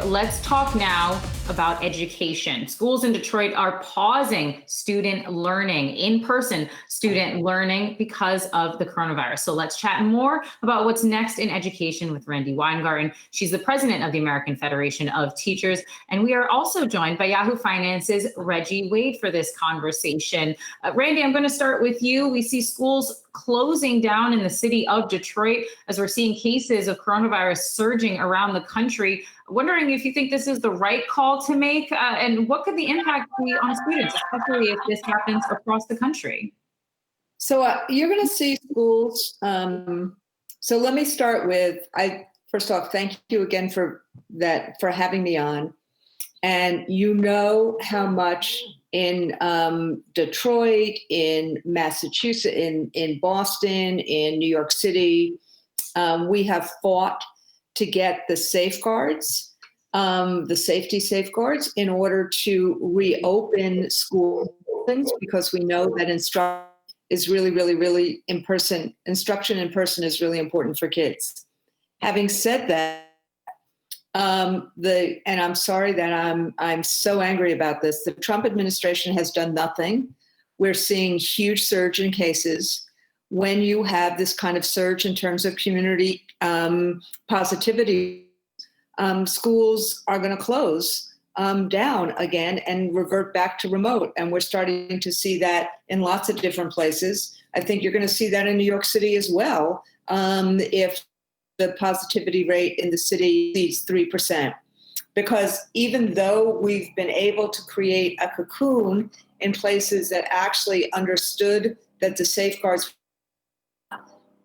let's talk now about education. Schools in Detroit are pausing student learning, in-person student learning, because of the coronavirus. So let's chat more about what's next in education with Randi Weingarten. She's the president of the American Federation of Teachers. And we are also joined by Yahoo Finance's Reggie Wade for this conversation. Randi, I'm going to start with you. We see schools closing down in the city of Detroit as we're seeing cases of coronavirus surging around the country. Wondering if you think this is the right call to make, and what could the impact be on students, especially if this happens across the country? So you're going to see schools. So let me start with, first off, thank you again for having me on. And you know how much in Detroit, in Massachusetts, in Boston, in New York City, we have fought to get the safeguards, the safety safeguards, in order to reopen school buildings, because we know that instruction is really in person. Instruction in person is really important for kids. Having said that, and I'm sorry that I'm so angry about this. The Trump administration has done nothing. We're seeing huge surge in cases. When you have this kind of surge in terms of community positivity, schools are going to close down again and revert back to remote. And we're starting to see that in lots of different places. I think you're going to see that in New York City as well, if the positivity rate in the city exceeds 3%. Because even though we've been able to create a cocoon in places that actually understood that the safeguards,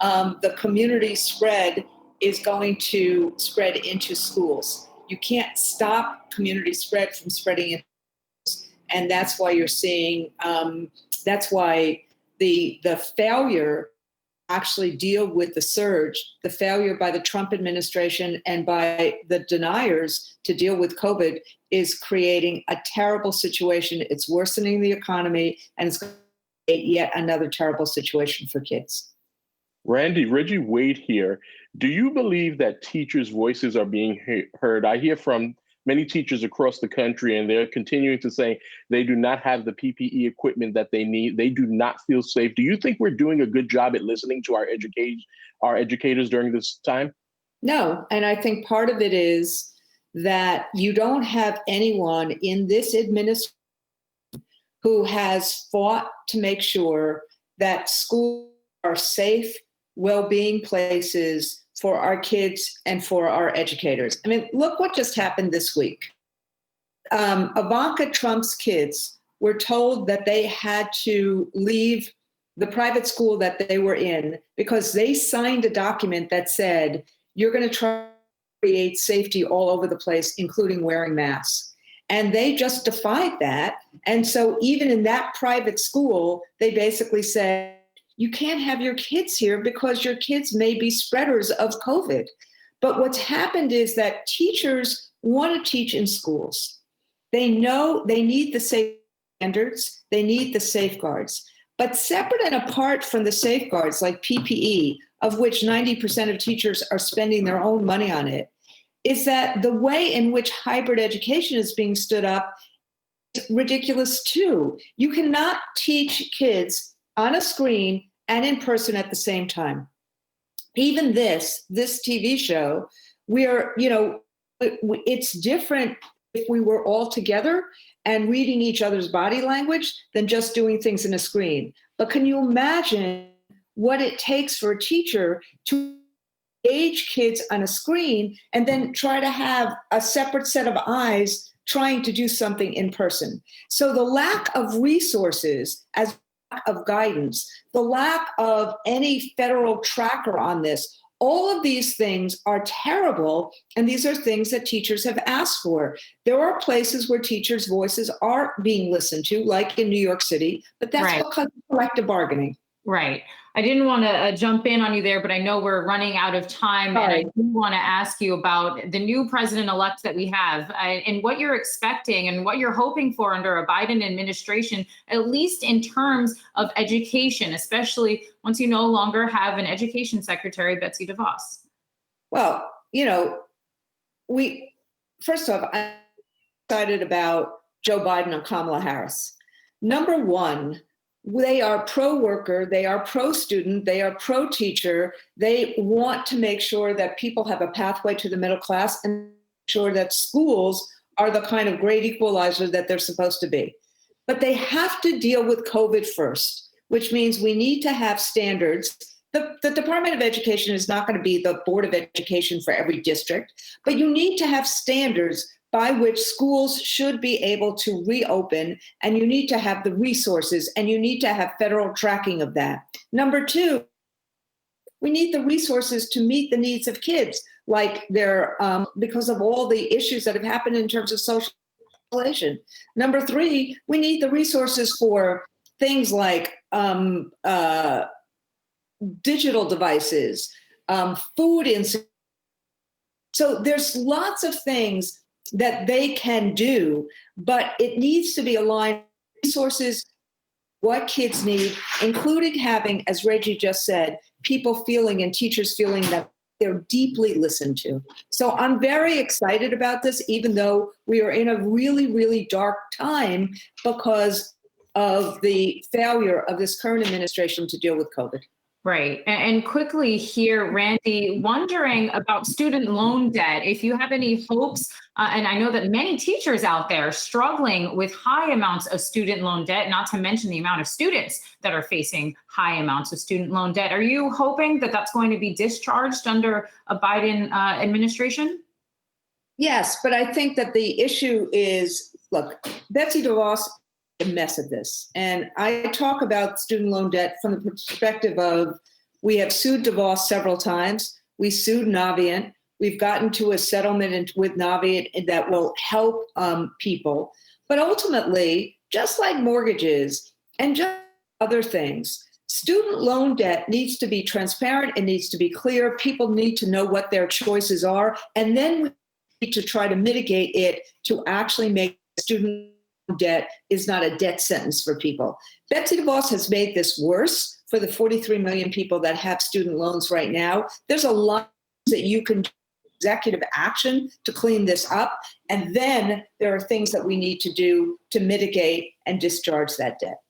the community spread is going to spread into schools. You can't stop community spread from spreading into schools. And that's why you're seeing, that's why the failure actually deal with the surge, the failure by the Trump administration and by the deniers to deal with COVID is creating a terrible situation. It's worsening the economy, and it's going to create yet another terrible situation for kids. Randi, Reggie Wade here. Do you believe that teachers' voices are being heard? I hear from many teachers across the country, and they're continuing to say they do not have the PPE equipment that they need. They do not feel safe. Do you think we're doing a good job at listening to our educators during this time? No, and I think part of it is that you don't have anyone in this administration who has fought to make sure that schools are safe, well-being places for our kids and for our educators. I mean, look what just happened this week. Ivanka Trump's kids were told that they had to leave the private school that they were in because they signed a document that said, you're going to try to create safety all over the place, including wearing masks. And they just defied that. And so even in that private school, they basically said, you can't have your kids here because your kids may be spreaders of COVID. But what's happened is that teachers want to teach in schools. They know they need the safety standards, they need the safeguards. But separate and apart from the safeguards like PPE, of which 90% of teachers are spending their own money on it, is that the way in which hybrid education is being stood up is ridiculous too. You cannot teach kids on a screen and in person at the same time. Even this TV show, it's different if we were all together and reading each other's body language than just doing things in a screen. But can you imagine what it takes for a teacher to engage kids on a screen and then try to have a separate set of eyes trying to do something in person? So the lack of resources as of guidance, the lack of any federal tracker on this, all of these things are terrible. And these are things that teachers have asked for. There are places where teachers' voices are being listened to, like in New York City, but that's because of collective bargaining. Right. I didn't want to jump in on you there, but I know we're running out of time. And I do want to ask you about the new president-elect that we have and what you're expecting and what you're hoping for under a Biden administration, at least in terms of education, especially once you no longer have an education secretary, Betsy DeVos. Well, first off, I'm excited about Joe Biden and Kamala Harris. Number one, they are pro-worker, they are pro-student, they are pro-teacher. They want to make sure that people have a pathway to the middle class and make sure that schools are the kind of great equalizer that they're supposed to be. But they have to deal with COVID first, which means we need to have standards. The Department of Education is not going to be the Board of Education for every district, but you need to have standards by which schools should be able to reopen, and you need to have the resources, and you need to have federal tracking of that. Number two, we need the resources to meet the needs of kids, like because of all the issues that have happened in terms of social isolation. Number three, we need the resources for things like digital devices, food insecurity. So there's lots of things that they can do, but it needs to be aligned with resources, what kids need, including having, as Reggie just said, people feeling and teachers feeling that they're deeply listened to. So I'm very excited about this, even though we are in a really, really dark time because of the failure of this current administration to deal with COVID. Right. And quickly here, Randi, wondering about student loan debt, if you have any hopes, and I know that many teachers out there are struggling with high amounts of student loan debt, not to mention the amount of students that are facing high amounts of student loan debt. Are you hoping that that's going to be discharged under a Biden administration? Yes, but I think that the issue is, look, Betsy DeVos a mess of this. And I talk about student loan debt from the perspective of, we have sued DeVos several times. We sued Navient. We've gotten to a settlement with Navient that will help people. But ultimately, just like mortgages and just other things, student loan debt needs to be transparent. It needs to be clear. People need to know what their choices are. And then we need to try to mitigate it to actually make student debt is not a death sentence for people. Betsy DeVos has made this worse for the 43 million people that have student loans right now. There's a lot that you can do executive action to clean this up. And then there are things that we need to do to mitigate and discharge that debt.